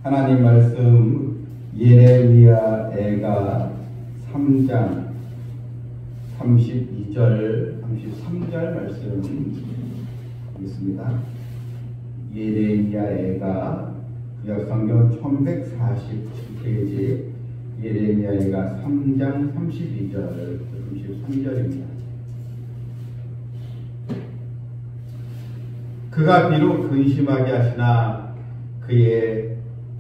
하나님 말씀 예레미야애가 3장 32절 33절 말씀 있습니다. 예레미야애가 구약성경 1147페이지 예레미야애가 3장 32절 33절입니다. 그가 비록 근심하게 하시나 그의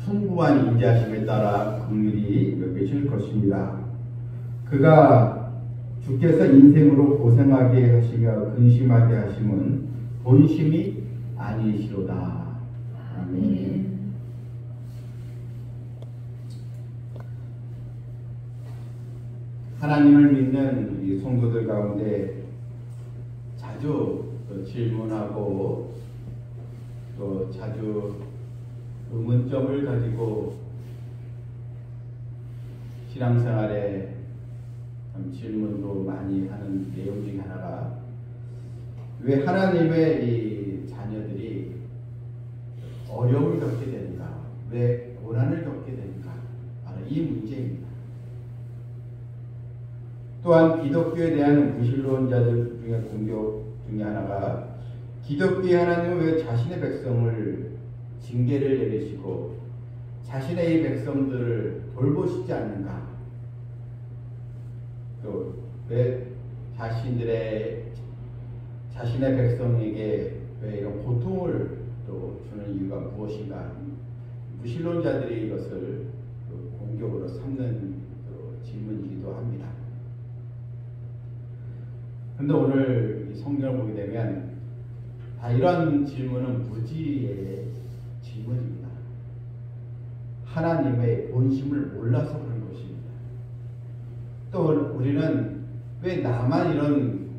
풍부한 인자심에 따라 긍휼히 여기실 것입니다. 그가 주께서 인생으로 고생하게 하시며 근심하게 하심은 본심이 아니시로다. 아멘. 하나님을 믿는 이 성도들 가운데 자주 질문하고 또 자주 의문점을 가지고 신앙생활에 질문도 많이 하는 내용 중에 하나가 왜 하나님의 이 자녀들이 어려움을 겪게 되는가, 왜 고난을 겪게 되는가, 바로 이 문제입니다. 또한 기독교에 대한 무신론자들 중에 공격 중에 하나가 기독교의 하나님은 왜 자신의 백성을 징계를 내리시고 자신의 이 백성들을 돌보시지 않는가? 또 왜 자신의 백성에게 왜 이런 고통을 또 주는 이유가 무엇인가? 무신론자들이 이것을 공격으로 삼는 질문이기도 합니다. 그런데 오늘 이 성경을 보게 되면 다 이런 질문은 무지의 질문입니다. 하나님의 본심을 몰라서 그런 것입니다. 또 우리는 왜 나만 이런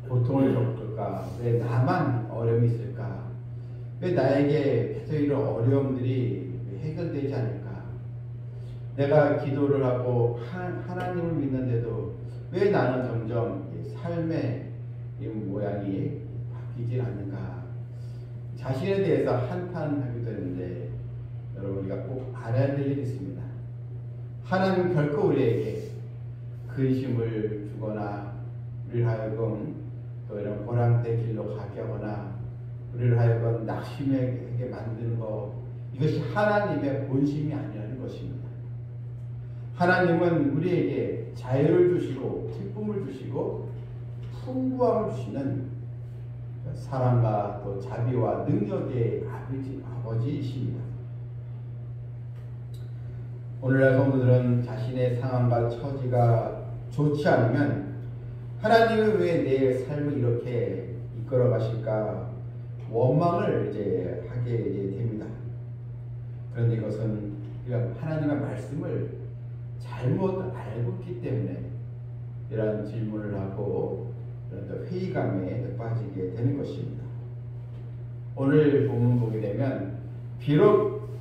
고통을 겪을까? 왜 나만 어려움이 있을까? 왜 나에게 계속 이런 어려움들이 해결되지 않을까? 내가 기도를 하고 하나님을 믿는데도 왜 나는 점점 삶의 모양이 바뀌질 않는가? 자신에 대해서 한탄하게 되는데 여러분 우리가 꼭 알아야 될 일이 있습니다. 하나님은 결코 우리에게 근심을 주거나 우리를 하여금 또 이런 고난의 길로 가게 하거나 우리를 하여금 낙심하게 만드는 것, 이것이 하나님의 본심이 아니라는 것입니다. 하나님은 우리에게 자유를 주시고 기쁨을 주시고 풍부함을 주시는 사랑과 또 자비와 능력의 아버지이십니다. 오늘날 성도들은 자신의 상황과 처지가 좋지 않으면 하나님은 왜 내 삶을 이렇게 이끌어 가실까 원망을 하게 됩니다. 그런데 이것은 하나님의 말씀을 잘못 알고 있기 때문에 이런 질문을 하고 이런 회의감에 빠지게 되는 것입니다. 오늘 본문 보게 되면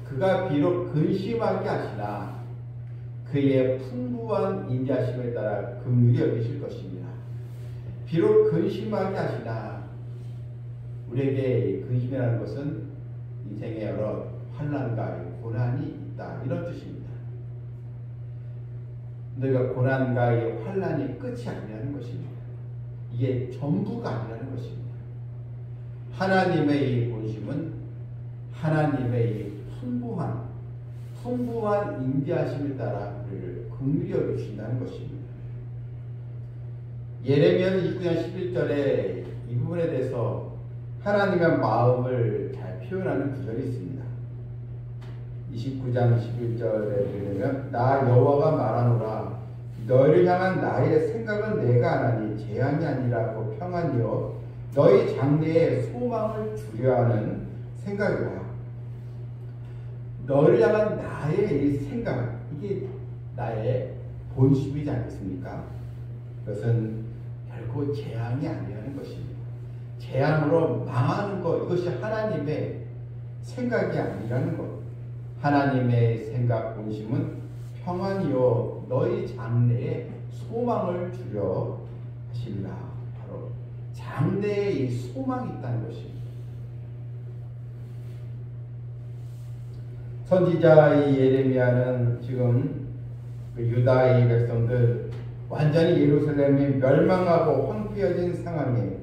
그가 비록 근심하게 하시나 그의 풍부한 인자심에 따라 긍휼히 여기실 것입니다. 비록 근심하게 하시나 우리에게 근심이라는 것은 인생의 여러 환난과 고난이 있다 이런 뜻입니다. 너희가 고난과 이 환난이 끝이 아니라는 것입니다. 이게 전부가 아니라는 것입니다. 하나님의 이 본심은 하나님의 이 풍부한 인자심에 따라 그를 긍휼히 여기신다는 것입니다. 예레미야는 29장 11절에 이 부분에 대해서 하나님의 마음을 잘 표현하는 구절이 있습니다. 29장 11절에 보면 나 여호와가 말하노라 너희를 향한 나의 생각은 내가 하나니 재앙이 아니라고 평안이요 너희 장래에 소망을 주려 하는 생각이라. 너희를 향한 나의 이 생각, 이게 나의 본심이지 않겠습니까? 그것은 결코 재앙이 아니라는 것입니다. 재앙으로 망하는 것, 이것이 하나님의 생각이 아니라는 것. 하나님의 생각 본심은 평안이요 너희 장래에 소망을 주려 하시리라. 바로 장래에 이 소망이 있다는 것입니다. 선지자 이 예레미야는 지금 그 유다의 백성들 완전히 예루살렘이 멸망하고 황폐해진 상황에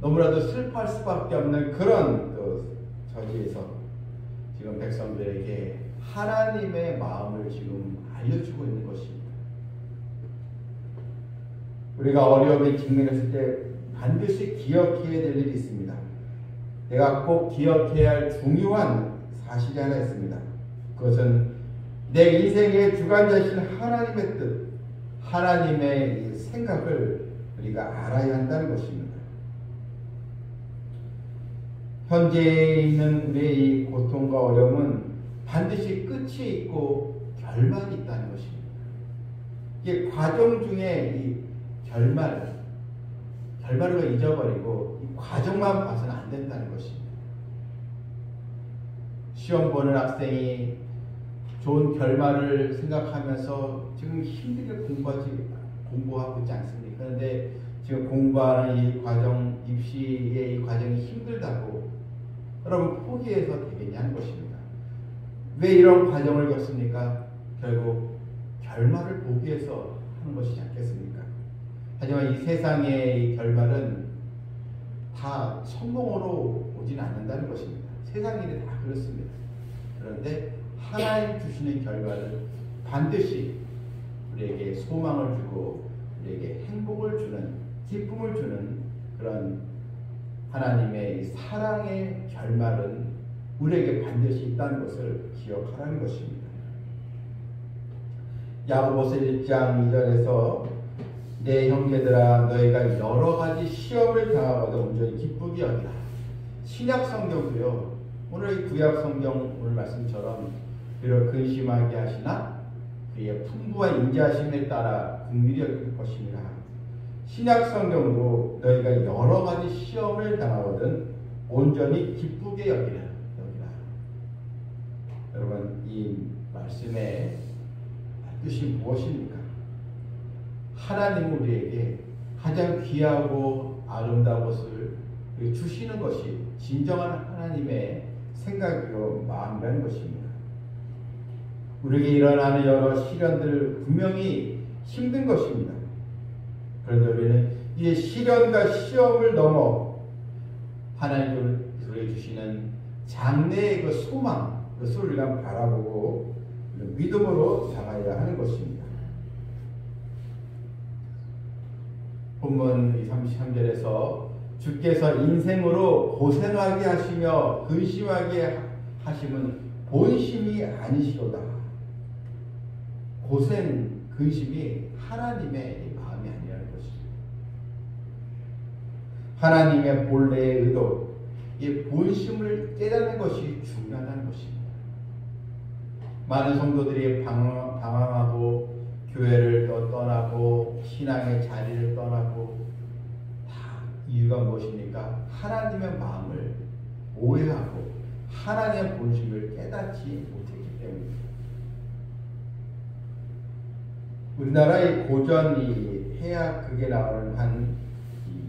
너무나도 슬퍼할 수밖에 없는 그런 처지에서 지금 백성들에게 하나님의 마음을 지금 알려주고 있는 것입니다. 우리가 어려움에 직면했을 때 반드시 기억해야 될 일이 있습니다. 내가 꼭 기억해야 할 중요한 사실이 하나 있습니다. 그것은 내 인생의 주관자이신 하나님의 뜻, 하나님의 생각을 우리가 알아야 한다는 것입니다. 현재 있는 우리의 이 고통과 어려움은 반드시 끝이 있고 결말이 있다는 것입니다. 이게 과정 중에 이 결말을 우리가 잊어버리고 이 과정만 봐서는 안 된다는 것입니다. 시험 보는 학생이 좋은 결말을 생각하면서 지금 힘들게 공부하고 있지 않습니까? 그런데 지금 공부하는 이 과정, 입시의 이 과정이 힘들다고 여러분 포기해서 되겠냐는 것입니다. 왜 이런 과정을 겪습니까? 결국 결말을 보기 위해서 하는 것이지 않겠습니까? 하지만 이 세상의 이 결말은 다 성공으로 오지는 않는다는 것입니다. 세상 일이 다 그렇습니다. 그런데 하나님 주시는 결과를 반드시 우리에게 소망을 주고 우리에게 행복을 주는, 기쁨을 주는 그런 하나님의 사랑의 결말은 우리에게 반드시 있다는 것을 기억하라는 것입니다. 야고보서 1장 2절에서 내 형제들아 너희가 여러 가지 시험을 당하거든 온전히 기쁘게 여기라. 신약 성경도요. 오늘 이 구약 성경 오늘 말씀처럼 비록 근심하게 하시나 그의 풍부한 인자하심에 따라 긍휼히 여길 것이니라. 신약 성경도 너희가 여러 가지 시험을 당하거든 온전히 기쁘게 여기라. 여러분 이 말씀의 뜻이 무엇입니까? 하나님은 우리에게 가장 귀하고 아름다운 것을 주시는 것이 진정한 하나님의 생각이요 마음이라는 것입니다. 우리에게 일어나는 여러 시련들 분명히 힘든 것입니다. 그런데 우리는 이 시련과 시험을 넘어 하나님을 우리에게 주시는 장래의 그 소망, 그것을 우리가 바라보고 믿음으로 살아야 하는 것입니다. 본문 33절에서 주께서 인생으로 고생하게 하시며 근심하게 하심은 본심이 아니시로다. 고생, 근심이 하나님의 마음이 아니라는 것입니다. 하나님의 본래의 의도, 이 본심을 깨닫는 것이 중요하다는 것입니다. 많은 성도들이 방황하고 교회를 또 떠나고 신앙의 자리를 떠나고 다 이유가 무엇입니까? 하나님의 마음을 오해하고 하나님의 본심을 깨닫지 못했기 때문입니다. 우리나라의 고전 이 해학극에 나오는 한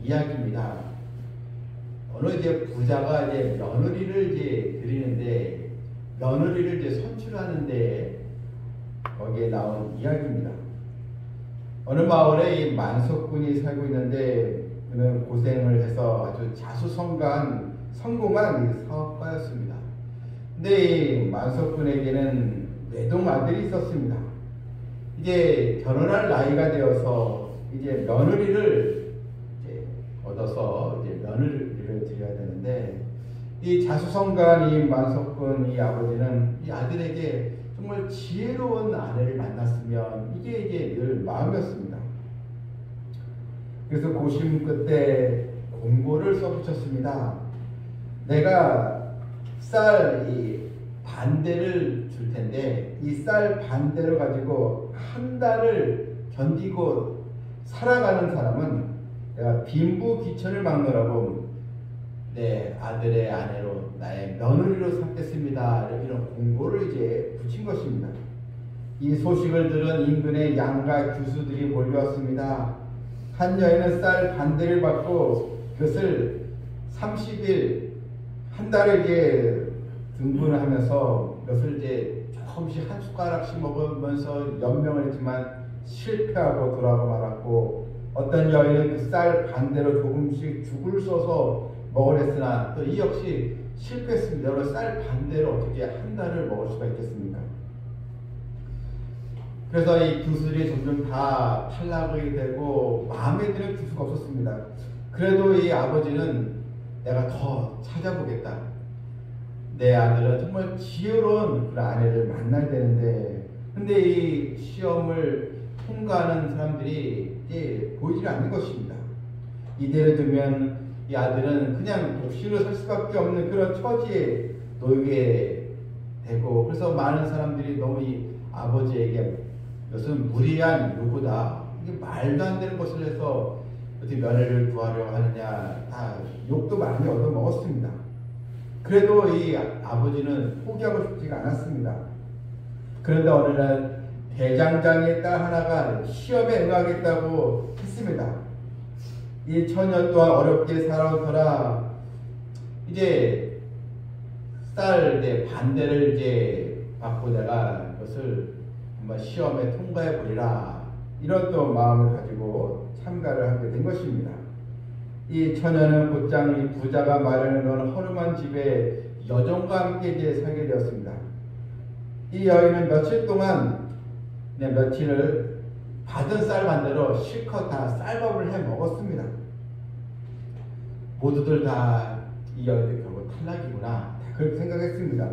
이야기입니다. 어느 이제 부자가 이제 며느리를 이제 드리는데 며느리를 이제 선출하는데 거기에 나온 이야기입니다. 어느 마을에 이 만석군이 살고 있는데 그는 고생을 해서 아주 자수성가한 성공한 사업가였습니다. 근데 이 만석군에게는 외동 아들이 있었습니다. 이제 결혼할 나이가 되어서 이제 며느리를 이제 얻어서 이제 며느리를 드려야 되는데 이 자수성가한 이 만석군 이 아버지는 이 아들에게 정말 지혜로운 아내를 만났으면 이게 이제 늘 마음이었습니다. 그래서 고심 끝에 공고를 써붙였습니다. 내가 쌀 이 반대를 줄 텐데 이 쌀 반대를 가지고 한 달을 견디고 살아가는 사람은 내가 빈부귀천을 막느라고 내 아들의 아내로 나의 며느리로 삼겠습니다. 이런 공고를 이제 붙인 것입니다. 이 소식을 들은 인근의 양가 규수들이 몰려왔습니다. 한 여인은 쌀 반대를 받고 그것을 30일 한 달에 이제 등분을 하면서 이것을 이제 조금씩 한 숟가락씩 먹으면서 연명을 했지만 실패하고 돌아오고 말았고, 어떤 여인은 그 쌀 반대로 조금씩 죽을 써서 먹으랬으나 또 이 역시 실패했습니다. 여러분, 쌀 반대로 어떻게 한 달을 먹을 수가 있겠습니까? 그래서 이 구슬이 점점 다 탈락이 되고 마음에 드는 구수가 없었습니다. 그래도 이 아버지는 내가 더 찾아보겠다. 내 아들은 정말 지혜로운 그런 아내를 만나야 되는데, 근데 이 시험을 통과하는 사람들이 이제 보이지 않는 것입니다. 이대로 두면 이 아들은 그냥 독신으로 살 수밖에 없는 그런 처지에 놓이게 되고, 그래서 많은 사람들이 너무 이 아버지에게 이것은 무리한 요구다, 이게 말도 안 되는 것을 해서 어떻게 며느리를 구하려 하느냐, 다 욕도 많이 얻어먹었습니다. 그래도 이 아버지는 포기하고 싶지가 않았습니다. 그런데 어느 날 대장장이의 딸 하나가 시험에 응하겠다고 했습니다. 이 처녀 또한 어렵게 살아온 터라 이제 쌀 이제 반대를 이제 받고 내가 그것을 한번 시험에 통과해 보리라, 이런 또 마음을 가지고 참가를 하게 된 것입니다. 이 처녀는 곧장 이 부자가 마련해 놓은 허름한 집에 여종과 함께 이제 살게 되었습니다. 이 여인은 며칠 동안 며칠을 받은 쌀 반대로 실컷 다 쌀밥을 해 먹었습니다. 모두들 다 이 여인도 결국 탈락이구나, 다 그렇게 생각했습니다.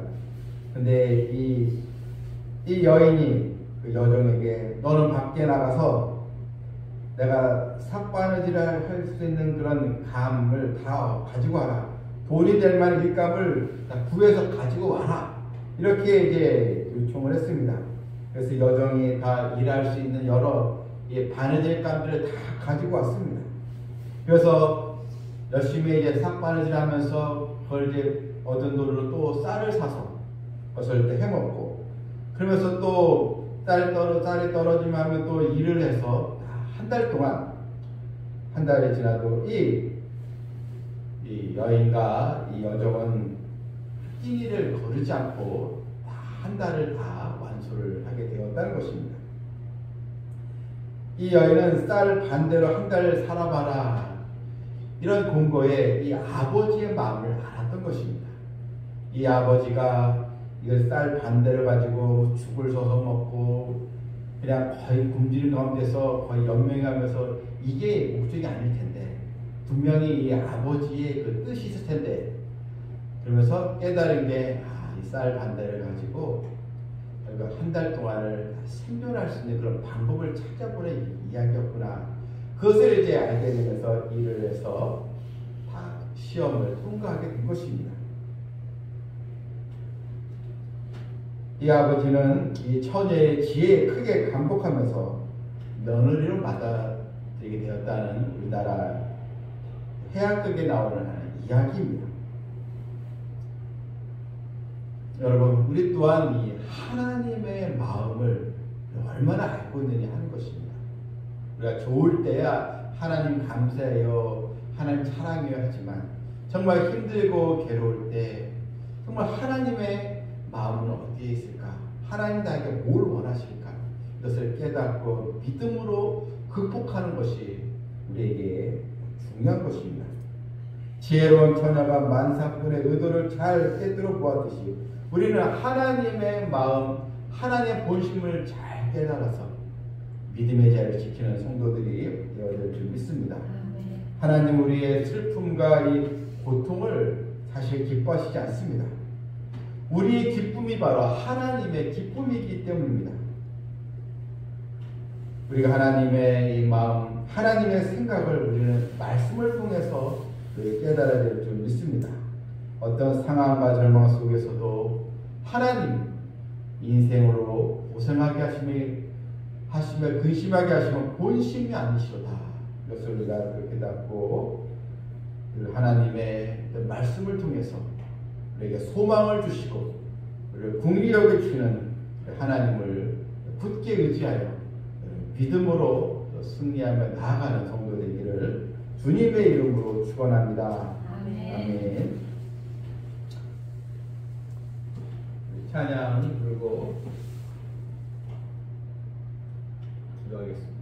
근데 이 여인이 그 여종에게 너는 밖에 나가서 내가 삭바느질을 할 수 있는 그런 감을 다 가지고 와라, 돈이 될 만한 일감을 다 구해서 가지고 와라, 이렇게 이제 요청을 했습니다. 그래서 여종이 다 일할 수 있는 여러 바느질 감들을 다 가지고 왔습니다. 그래서 열심히 이제 삭바느질 하면서 그걸 이제 얻은 돈으로 또 쌀을 사서 그것을 또 해먹고, 그러면서 또 쌀이 떨어지면 하면 또 일을 해서 한 달 동안, 한 달이 지나도 이 여인과 이 여종은 끼니를 거르지 않고 한 달을 다 완수를 하게 되었다는 것입니다. 이 여인은 쌀 반대로 한 달을 살아봐라, 이런 공고에 이 아버지의 마음을 알았던 것입니다. 이 아버지가 이걸 쌀 반대를 가지고 죽을 서서 먹고 그냥 거의 굶주림 가운데서 거의 연명하면서 이게 목적이 아닐 텐데, 분명히 이 아버지의 그 뜻이 있을 텐데, 그러면서 깨달은 게 이 쌀 반대를 가지고 한 달 동안을 생존할 수 있는 그런 방법을 찾아보는 이야기였구나. 그것을 이제 알게 되면서 일을 해서 다 시험을 통과하게 된 것입니다. 이 아버지는 이 처녀의 지혜에 크게 감복하면서 며느리로 받아들이게 되었다는 우리나라 해학극에 나오는 이야기입니다. 여러분, 우리 또한 이 하나님의 마음을 얼마나 알고 있느냐 하는 것입니다. 우리가 좋을 때야 하나님 감사해요, 하나님 사랑해요 하지만, 정말 힘들고 괴로울 때 정말 하나님의 마음은 어디에 있을까? 하나님 나에게 뭘 원하실까? 이것을 깨닫고 믿음으로 극복하는 것이 우리에게 중요한 것입니다. 지혜로운 처녀가 만사꾼의 의도를 잘 꿰뚫어 보았듯이 우리는 하나님의 마음, 하나님의 본심을 잘 깨달아서 믿음의 자리를 지키는 성도들이 되어야 줄 믿습니다. 하나님 우리의 슬픔과 이 고통을 사실 기뻐하시지 않습니다. 우리의 기쁨이 바로 하나님의 기쁨이기 때문입니다. 우리가 하나님의 이 마음, 하나님의 생각을 우리는 말씀을 통해서 깨달아야 될 줄 믿습니다. 어떤 상황과 절망 속에서도 하나님 인생으로 고생하게 하시며 근심하게 하시면 본심이 아니시로다. 이것을 우리가 깨닫고 하나님의 말씀을 통해서 우리에게 소망을 주시고 우리를 긍휼히 여기시는 하나님을 굳게 의지하여 믿음으로 승리하며 나아가는 성도 되기를 주님의 이름으로 축원합니다. 아멘. 찬양이 부르고 기도하겠습니다.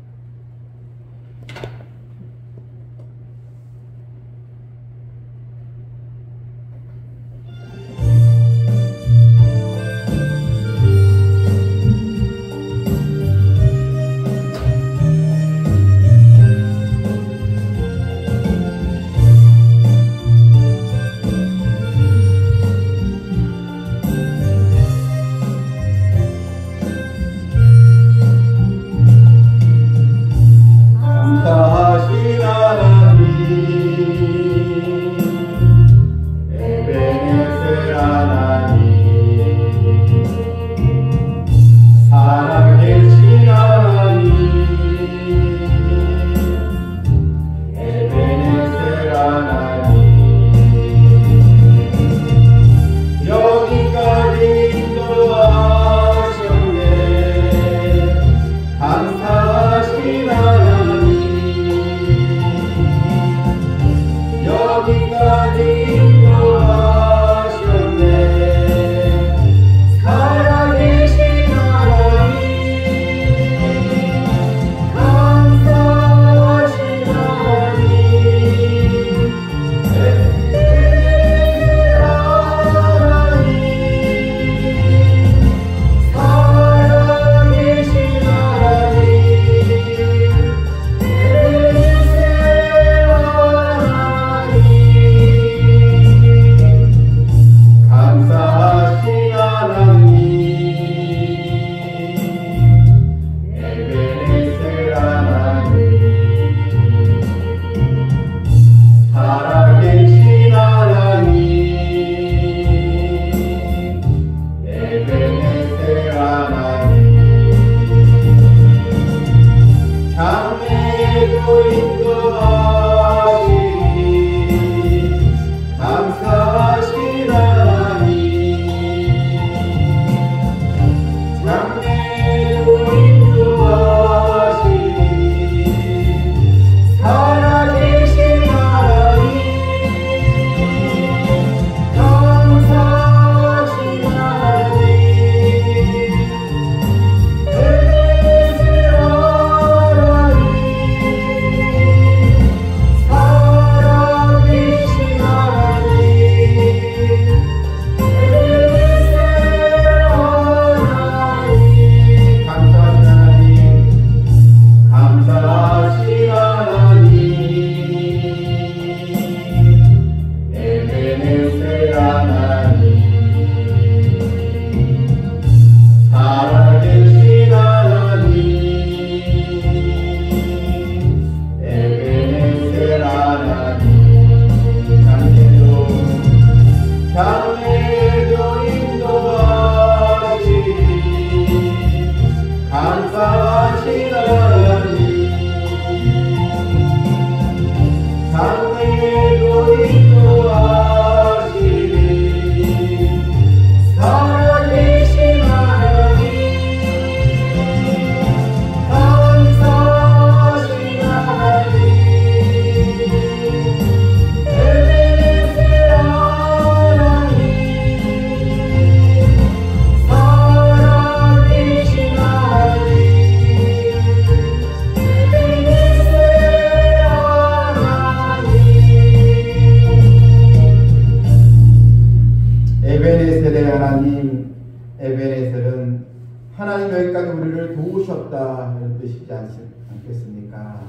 에베네셀은 하나님 여기까지 우리를 도우셨다 이런 뜻이지 않겠습니까?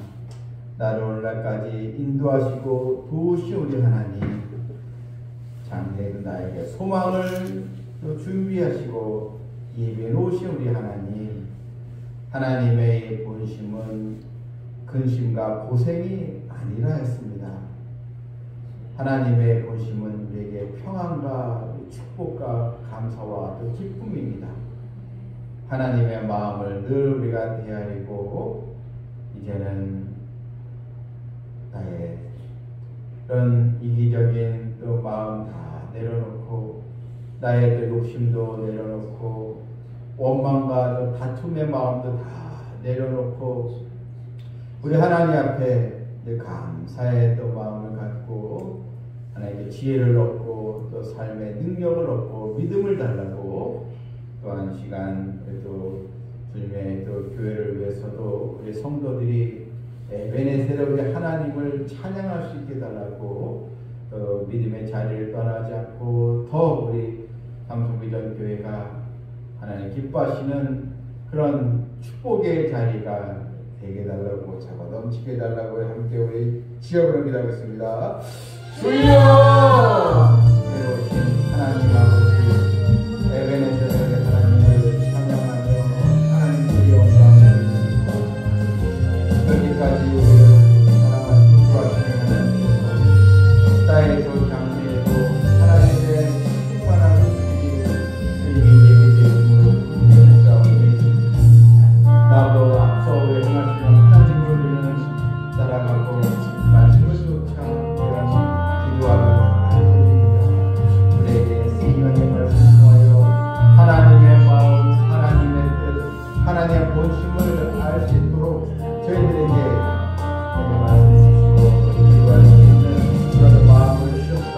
나를 오늘날까지 인도하시고 도우신 우리 하나님, 장래에도 나에게 소망을 준비하시고 예비해 놓으신 우리 하나님, 하나님의 본심은 근심과 고생이 아니라 했습니다. 하나님의 본심은 우리에게 평안과 축복과 감사와 또 기쁨입니다. 하나님의 마음을 늘 우리가 헤아리고 이제는 나의 이런 이기적인 또 마음 다 내려놓고 나의 또 욕심도 내려놓고 원망과 또 다툼의 마음도 다 내려놓고 우리 하나님 앞에 늘 감사의 또 마음을 갖고 하나님께 지혜를 얻고 또 삶의 능력을 얻고 믿음을 달라고 또한 시간 또 주님의 또 교회를 위해서도 우리 성도들이 에베네셀의 우리 하나님을 찬양할 수 있게 달라고 믿음의 자리를 떠나지 않고 더 우리 삼성비전 교회가 하나님 기뻐하시는 그런 축복의 자리가 되게 달라고 차고 넘치게 달라고 함께 우리 지역으로 기도하겠습니다. 주여! 새로우신 하나님 아버지 에베네셀의 하나님을 찬양하며 하나님의 영광을 여기까지 우리를 사랑하시고 구하시는 하나님께서 땅에도 장래에도 하나님의 충만한 우리에게 제물을 싸우니 나도 앞서 행하시는 하나님을 우리는 따라가고 말씀을 쫓아 기도하며 우리에게 생명의 말씀을 통하여 하나님의 마음, 하나님의 뜻, 하나님의 본심을 알 수 있도록 저희들에게 말씀 주시고 기도할 수 있는 그런 마음을 주셨다.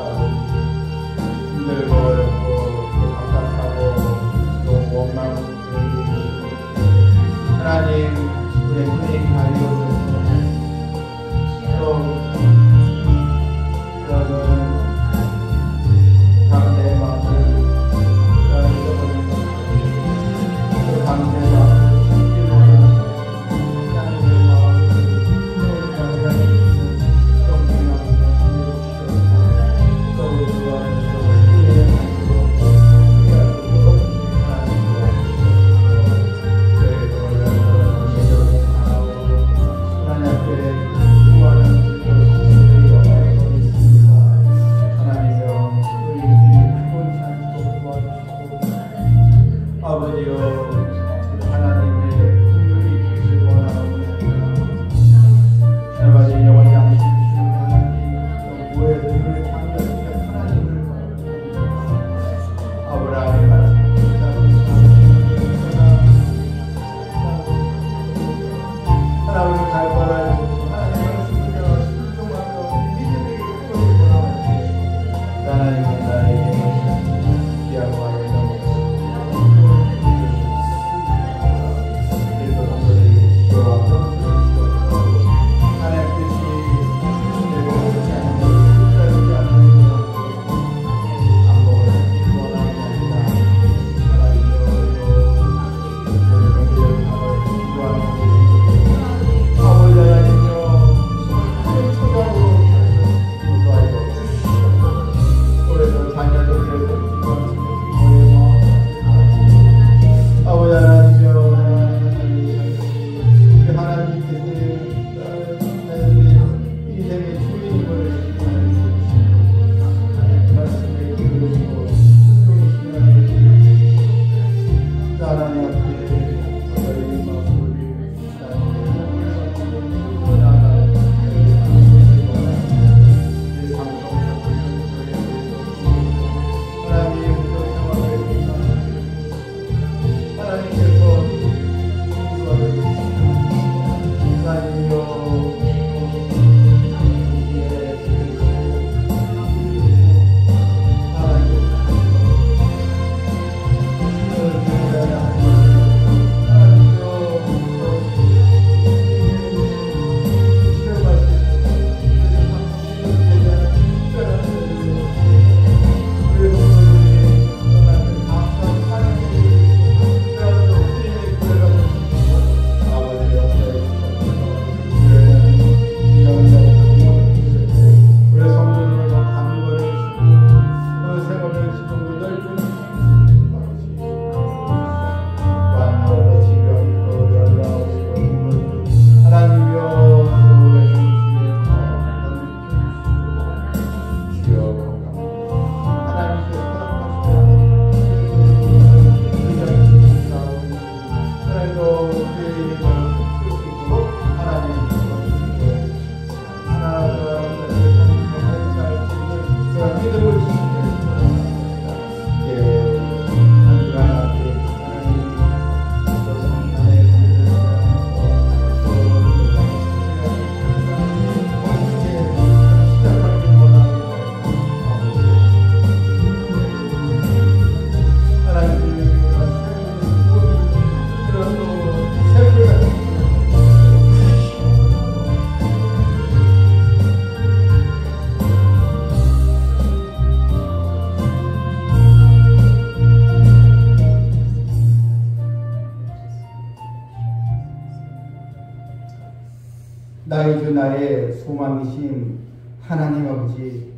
나의 소망이신 하나님 아버지,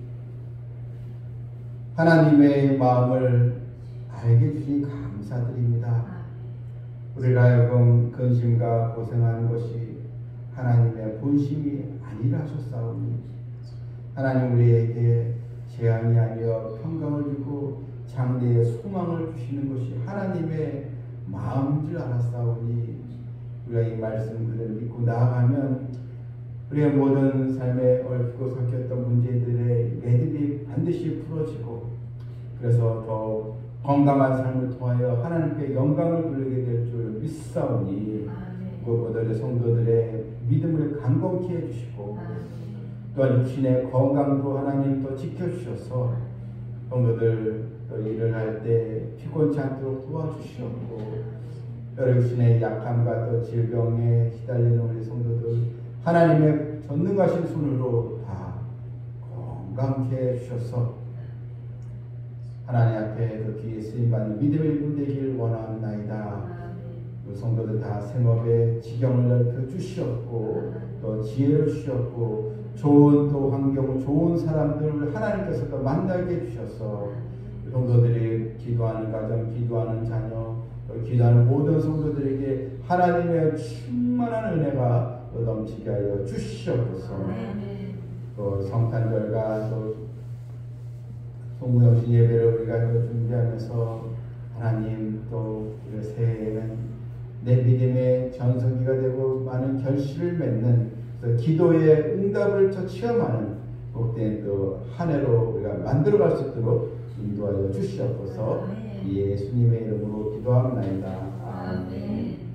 하나님의 마음을 알게 주시니 감사드립니다. 우리를 하여금 근심과 고생하는 것이 하나님의 본심이 아니라 하셨사오니 하나님 우리에게 재앙이 아니여 평강을 주고 장래의 소망을 주시는 것이 하나님의 마음인 줄 알았사오니 우리가 이 말씀 그대로 믿고 나아가면 우리의 모든 삶에 얽히고 섞였던 문제들의 매듭이 반드시 풀어지고 그래서 더 건강한 삶을 통하여 하나님께 영광을 돌리게 될 줄 믿사오니 무엇보다 우리 성도들의 믿음을 강건케 해주시고 또한 육신의 건강도 하나님 또 지켜주셔서 성도들 또 일을 할 때 피곤치 않도록 도와주시옵고 여러 육신의 약함과 또 질병에 시달리는 우리 성도들 하나님의 전능하신 손으로 다 건강케 해주셔서 하나님 앞에 그 귀에 쓰임받는 믿음의 분 되길 원하옵나이다. 우리 성도들 다 생업에 지경을 넓혀 주시었고 또 지혜를 주셨고 좋은 또 환경 좋은 사람들을 하나님께서 또 만나게 해주셔서 성도들이 기도하는 가정 기도하는 자녀 또 기도하는 모든 성도들에게 하나님의 충만한 은혜가 또 넘치게 하여 주시옵소서. 또 성탄절과 또 송구영신 예배를 우리가 또 준비하면서 하나님 또 우리 새해에는 내 믿음의 전성기가 되고 많은 결실을 맺는 기도의 응답을 또 체험하는 복된 또 한 해로 우리가 만들어갈 수 있도록 인도하여 주시옵소서. 예수님의 이름으로 기도합니다. 아멘.